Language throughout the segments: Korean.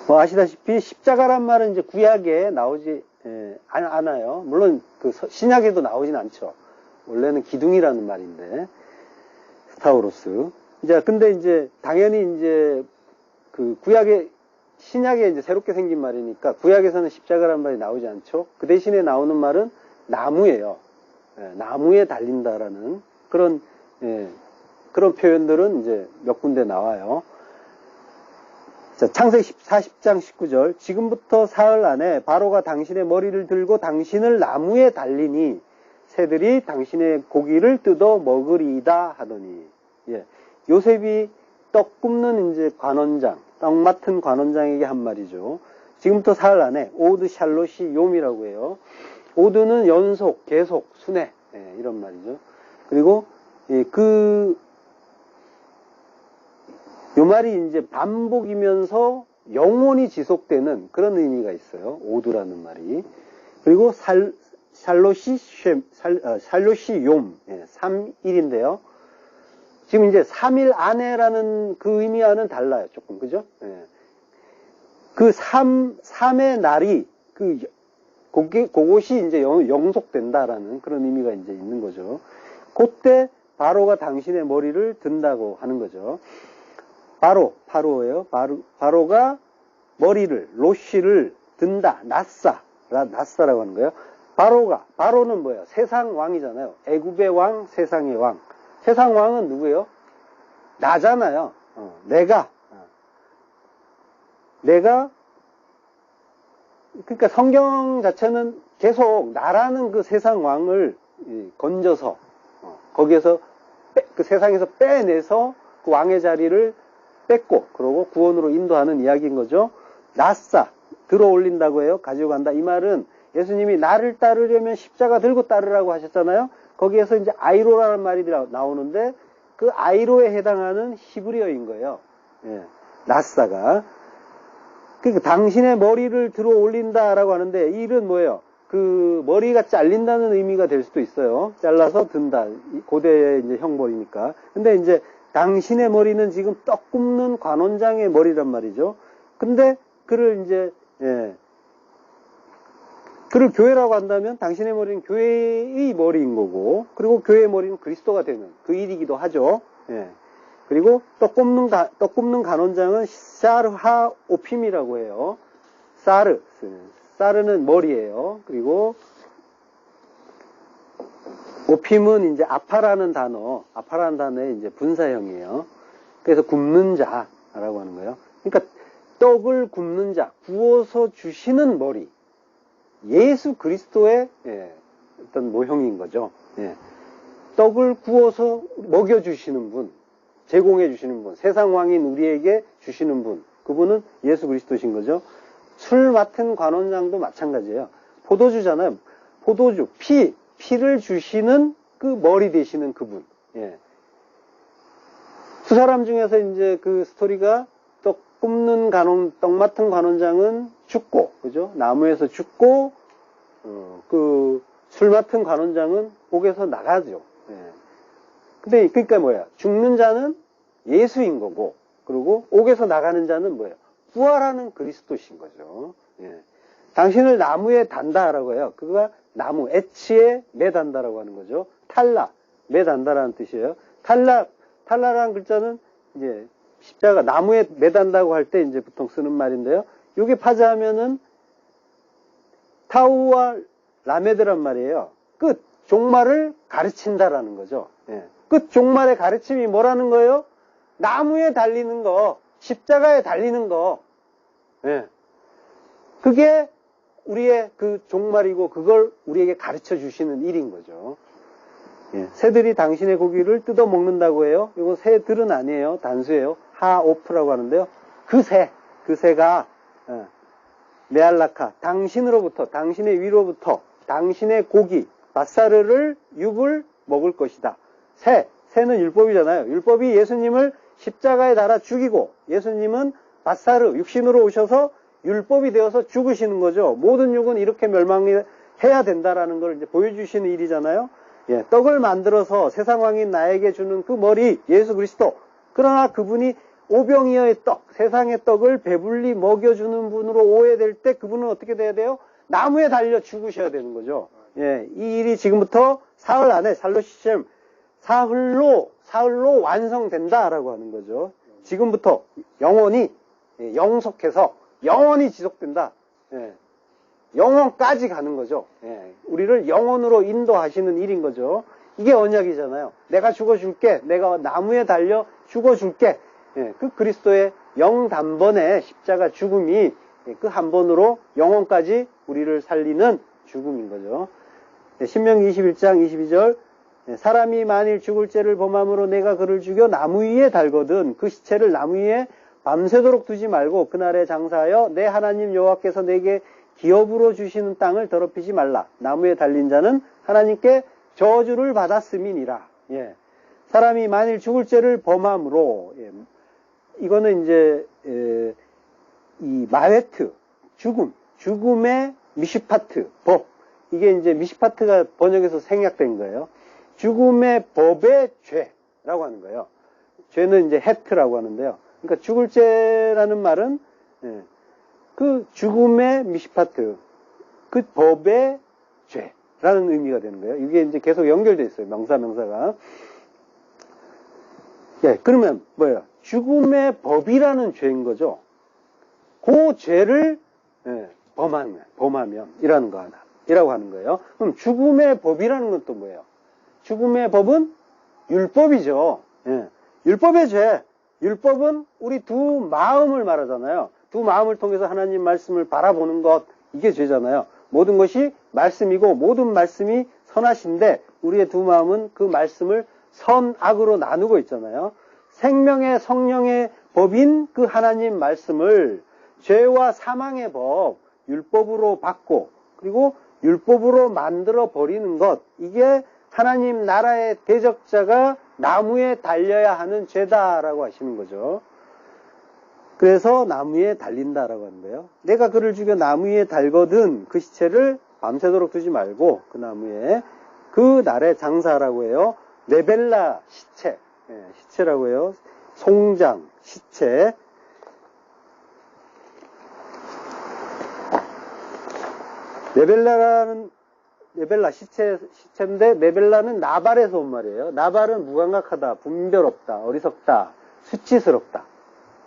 뭐 아시다시피 십자가란 말은 이제 구약에 나오지 않아요. 물론 그 신약에도 나오진 않죠. 원래는 기둥이라는 말인데, 스타우로스. 이제 근데 이제 당연히 이제 그 구약에 신약에 이제 새롭게 생긴 말이니까 구약에서는 십자가란 말이 나오지 않죠. 그 대신에 나오는 말은 나무예요. 나무에 달린다라는 그런 그런 표현들은 이제 몇 군데 나와요. 자, 창세기 40장 19절. 지금부터 사흘 안에 바로가 당신의 머리를 들고 당신을 나무에 달리니 새들이 당신의 고기를 뜯어 먹으리이다 하더니. 예. 요셉이 떡 굽는 이제 관원장, 떡 맡은 관원장에게 한 말이죠. 지금부터 사흘 안에 오드 샬롯이 욤이라고 해요. 오드는 연속, 계속, 순회, 이런 말이죠. 그리고 요 말이 이제 반복이면서 영원히 지속되는 그런 의미가 있어요. 오드라는 말이. 그리고 샬롯이 욤, 3일인데요. 지금 이제 3일 안에라는 그 의미와는 달라요. 조금, 그죠? 그 3의 날이, 그것이 이제 영속된다라는 그런 의미가 이제 있는 거죠. 그때 바로가 당신의 머리를 든다고 하는 거죠. 바로예요. 바로가 머리를, 로시를 든다. 나사라고 하는 거예요. 바로는 뭐예요? 세상 왕이잖아요. 애굽의 왕, 세상의 왕. 세상 왕은 누구예요? 나잖아요. 내가, 그러니까 성경 자체는 계속 나라는 그 세상 왕을 건져서, 거기에서, 그 세상에서 빼내서 그 왕의 자리를 뺏고, 그러고 구원으로 인도하는 이야기인 거죠. 들어 올린다고 해요. 가지고 간다. 이 말은 예수님이 나를 따르려면 십자가 들고 따르라고 하셨잖아요. 거기에서 이제 아이로라는 말이 나오는데 그 아이로에 해당하는 히브리어인 거예요. 나사가. 그러니까 당신의 머리를 들어 올린다라고 하는데 이 일은 뭐예요? 그 머리가 잘린다는 의미가 될 수도 있어요. 잘라서 든다. 고대의 이제 형벌이니까. 근데 이제 당신의 머리는 지금 떡 굽는 관원장의 머리란 말이죠. 근데 그를 이제 그를 교회라고 한다면 당신의 머리는 교회의 머리인 거고, 그리고 교회의 머리는 그리스도가 되는 그 일이기도 하죠. 그리고 떡 굽는 간원장은 사르하 오핌이라고 해요. 사르는 머리예요. 그리고 오핌은 이제 아파라는 단어의 이제 분사형이에요. 그래서 굽는 자라고 하는 거예요. 그러니까 떡을 굽는 자, 구워서 주시는 머리. 예수 그리스도의 어떤 모형인 거죠. 떡을 구워서 먹여주시는 분, 제공해주시는 분, 세상 왕인 우리에게 주시는 분, 그분은 예수 그리스도신 거죠. 술 맡은 관원장도 마찬가지예요. 포도주잖아요. 포도주, 피를 주시는 그 머리 되시는 그분. 두 사람 중에서 이제 그 스토리가 떡 맡은 관원장은 죽고, 그죠? 나무에서 죽고, 그 술 맡은 관원장은 옥에서 나가죠. 근데 그러니까 뭐야? 죽는 자는 예수인 거고, 그리고 옥에서 나가는 자는 뭐예요? 부활하는 그리스도신 거죠. 당신을 나무에 단다라고 해요. 그거가 나무, 애치에 매단다라고 하는 거죠. 매단다라는 뜻이에요. 탈라라는 글자는 이제 십자가, 나무에 매단다고 할 때 이제 보통 쓰는 말인데요. 요게 파자하면은 타우와 라메드란 말이에요. 끝, 종말을 가르친다라는 거죠. 끝, 종말의 가르침이 뭐라는 거예요? 나무에 달리는 거, 십자가에 달리는 거. 그게 우리의 그 종말이고 그걸 우리에게 가르쳐 주시는 일인 거죠. 새들이 당신의 고기를 뜯어 먹는다고 해요. 이거 새들은 아니에요. 단수예요. 하오프라고 하는데요. 그 새가 메알라카, 당신으로부터, 당신의 위로부터 당신의 고기, 바사르를 육을 먹을 것이다. 새는 율법이잖아요. 율법이 예수님을 십자가에 달아 죽이고, 예수님은 바사르, 육신으로 오셔서 율법이 되어서 죽으시는 거죠. 모든 육은 이렇게 멸망해야 된다라는 걸 이제 보여주시는 일이잖아요. 떡을 만들어서 세상 왕인 나에게 주는 그 머리, 예수 그리스도. 그러나 그분이 오병이어의 떡, 세상의 떡을 배불리 먹여주는 분으로 오해될 때 그분은 어떻게 돼야 돼요? 나무에 달려 죽으셔야 되는 거죠. 예, 이 일이 지금부터 사흘 안에 사흘로 완성된다라고 하는 거죠. 지금부터 영원히, 영속해서 영원히 지속된다. 예, 영원까지 가는 거죠. 예, 우리를 영원으로 인도하시는 일인 거죠. 이게 언약이잖아요. 내가 죽어줄게. 내가 나무에 달려 죽어줄게. 예, 그 그리스도의 영단번의 십자가 죽음이 그 한 번으로 영원까지 우리를 살리는 죽음인 거죠. 신명기 21장 22절 사람이 만일 죽을 죄를 범함으로 내가 그를 죽여 나무 위에 달거든 그 시체를 나무 위에 밤새도록 두지 말고 그날에 장사하여 내 하나님 여호와께서 내게 기업으로 주시는 땅을 더럽히지 말라. 나무에 달린 자는 하나님께 저주를 받았음이니라. 예. 사람이 만일 죽을 죄를 범함으로 이거는 이제 이 마웨트 죽음의 미시파트 법 이게 이제 미시파트가 번역해서 생략된 거예요. 죽음의 법의 죄라고 하는 거예요. 죄는 이제 헤트라고 하는데요. 그러니까 죽을 죄라는 말은 그 죽음의 미시파트 그 법의 죄라는 의미가 되는 거예요. 이게 이제 계속 연결돼 있어요. 명사가. 예, 그러면 뭐예요? 죽음의 법이라는 죄인 거죠. 그 죄를 범하면 이라고 하는 거예요. 그럼 죽음의 법이라는 건 또 뭐예요? 죽음의 법은 율법이죠. 예. 율법의 죄. 율법은 우리 두 마음을 말하잖아요. 두 마음을 통해서 하나님 말씀을 바라보는 것. 이게 죄잖아요. 모든 것이 말씀이고 모든 말씀이 선하신데 우리의 두 마음은 그 말씀을 선악으로 나누고 있잖아요. 생명의 성령의 법인 그 하나님 말씀을 죄와 사망의 법, 율법으로 받고 그리고 율법으로 만들어 버리는 것. 이게 하나님 나라의 대적자가 나무에 달려야 하는 죄다라고 하시는 거죠. 그래서 나무에 달린다라고 하는데요. 내가 그를 죽여 나무 위에 달거든 그 시체를 밤새도록 두지 말고 그 나무에 그 날에 장사하라고 해요. 네벨라 시체, 시체라고 해요. 송장, 시체. 네벨라 시체인데 네벨라는 나발에서 온 말이에요. 나발은 무감각하다, 분별 없다, 어리석다, 수치스럽다,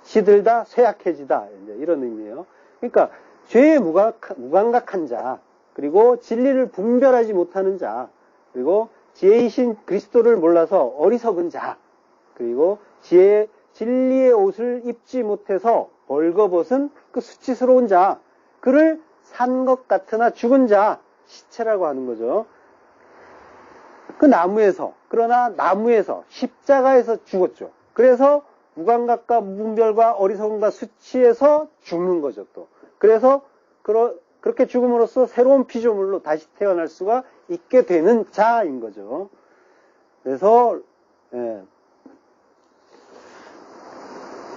시들다, 쇠약해지다 이제 이런 의미예요. 그러니까 죄에 무감각한 자, 그리고 진리를 분별하지 못하는 자, 그리고 지혜이신 그리스도를 몰라서 어리석은 자, 그리고 진리의 옷을 입지 못해서 벌거벗은 그 수치스러운 자, 그를 산 것 같으나 죽은 자, 시체라고 하는 거죠. 그 그러나 나무에서, 십자가에서 죽었죠. 그래서 무감각과 무분별과 어리석음과 수치에서 죽는 거죠, 또. 그래서 그렇게 죽음으로써 새로운 피조물로 다시 태어날 수가 있게 되는 자인 거죠. 그래서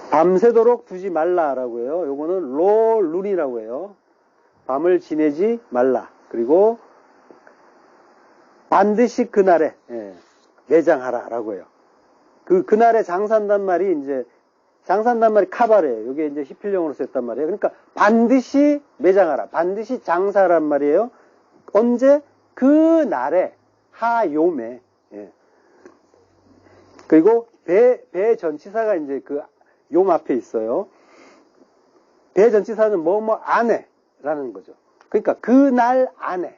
밤새도록 두지 말라라고 해요. 요거는 룬이라고 해요. 밤을 지내지 말라. 그리고 반드시 그날에 매장하라라고 해요. 그날에 장사한단 말이 이제 장사한단 말이 카바레예요. 이게 이제 히필령으로 썼단 말이에요. 그러니까 반드시 매장하라. 반드시 장사하란 말이에요. 언제? 그 날에 하요매. 그리고 배 전치사가 이제 그 용 앞에 있어요. 배 전치사는 뭐뭐 안에라는 거죠. 그러니까 그 날 안에.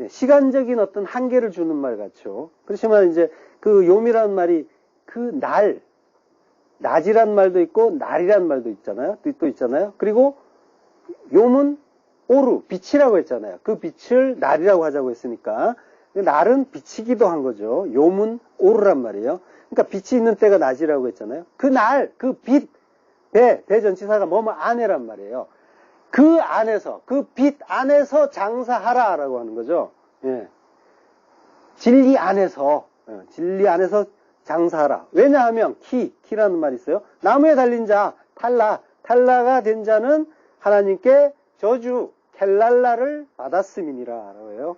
시간적인 어떤 한계를 주는 말 같죠. 그렇지만 이제 그 요미라는 말이 그 낮이란 말도 있고 날이란 말도 있잖아요. 또 있잖아요. 그리고 요문 오루 빛이라고 했잖아요. 그 빛을 날이라고 하자고 했으니까 날은 빛이기도 한 거죠. 요문 오루란 말이에요. 그러니까 빛이 있는 때가 낮이라고 했잖아요. 그 날, 그 빛, 배 전치사가 뭐뭐 안에란 말이에요. 그 안에서, 그 빛 안에서 장사하라라고 하는 거죠. 예. 진리 안에서 장사하라. 왜냐하면 키라는 말이 있어요. 나무에 달린 자, 탈라가 된 자는 하나님께 저주, 켈랄라를 받았음이니라라고 해요.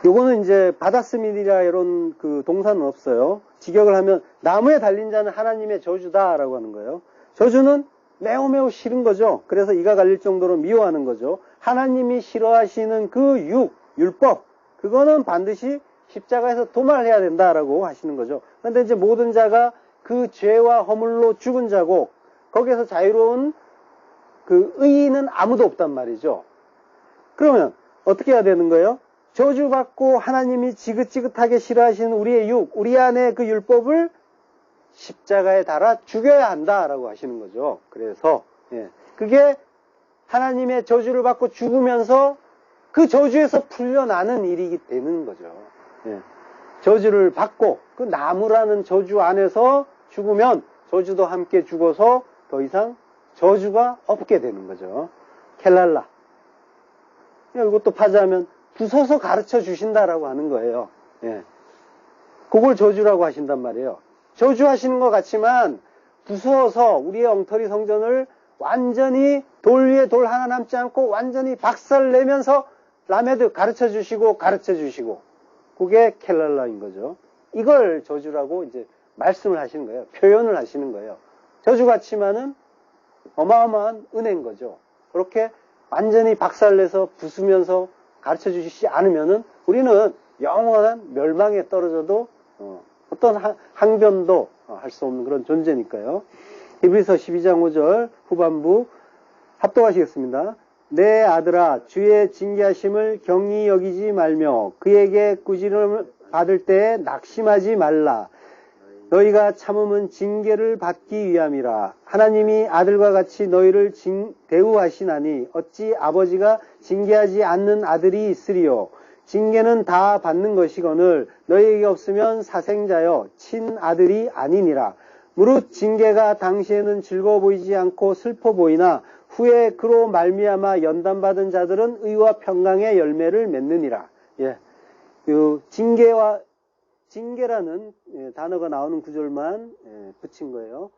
요거는 이제 받았음이니라 이런 그 동사는 없어요. 직역을 하면 나무에 달린 자는 하나님의 저주다라고 하는 거예요. 저주는 매우 매우 싫은 거죠. 그래서 이가 갈릴 정도로 미워하는 거죠. 하나님이 싫어하시는 그 율법, 그거는 반드시 십자가에서 도말해야 된다라고 하시는 거죠. 그런데 이제 모든 자가 그 죄와 허물로 죽은 자고 거기에서 자유로운 그 의인은 아무도 없단 말이죠. 그러면 어떻게 해야 되는 거예요? 저주받고 하나님이 지긋지긋하게 싫어하시는 우리의 우리 안에 그 율법을 십자가에 달아 죽여야 한다라고 하시는 거죠. 그래서 그게 하나님의 저주를 받고 죽으면서 그 저주에서 풀려나는 일이 되는 거죠. 저주를 받고 그 나무라는 저주 안에서 죽으면 저주도 함께 죽어서 더 이상 저주가 없게 되는 거죠. 켈랄라. 이것도 파자하면 부숴서 가르쳐 주신다라고 하는 거예요. 그걸 저주라고 하신단 말이에요. 저주하시는 것 같지만 부수어서 우리의 엉터리 성전을 완전히 돌 위에 돌 하나 남지 않고 완전히 박살내면서 라메드 가르쳐 주시고 그게 켈랄라인 거죠. 이걸 저주라고 이제 말씀을 하시는 거예요. 표현을 하시는 거예요. 저주 같지만은 어마어마한 은혜인 거죠. 그렇게 완전히 박살내서 부수면서 가르쳐 주시지 않으면은 우리는 영원한 멸망에 떨어져도 어떤 항변도 할 수 없는 그런 존재니까요. 히브리서 12장 5절 후반부 합독하시겠습니다. 내 아들아 주의 징계하심을 경히 여기지 말며 그에게 꾸지람을 받을 때에 낙심하지 말라. 너희가 참음은 징계를 받기 위함이라. 하나님이 아들과 같이 너희를 대우하시나니 어찌 아버지가 징계하지 않는 아들이 있으리요. 징계는 다 받는 것이거늘 너희에게 없으면 사생자여 친아들이 아니니라. 무릇 징계가 당시에는 즐거워 보이지 않고 슬퍼 보이나 후에 그로 말미암아 연단받은 자들은 의와 평강의 열매를 맺느니라. 그 징계라는 단어가 나오는 구절만 붙인 거예요.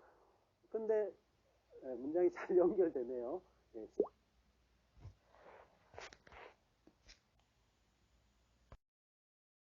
근데 문장이 잘 연결되네요.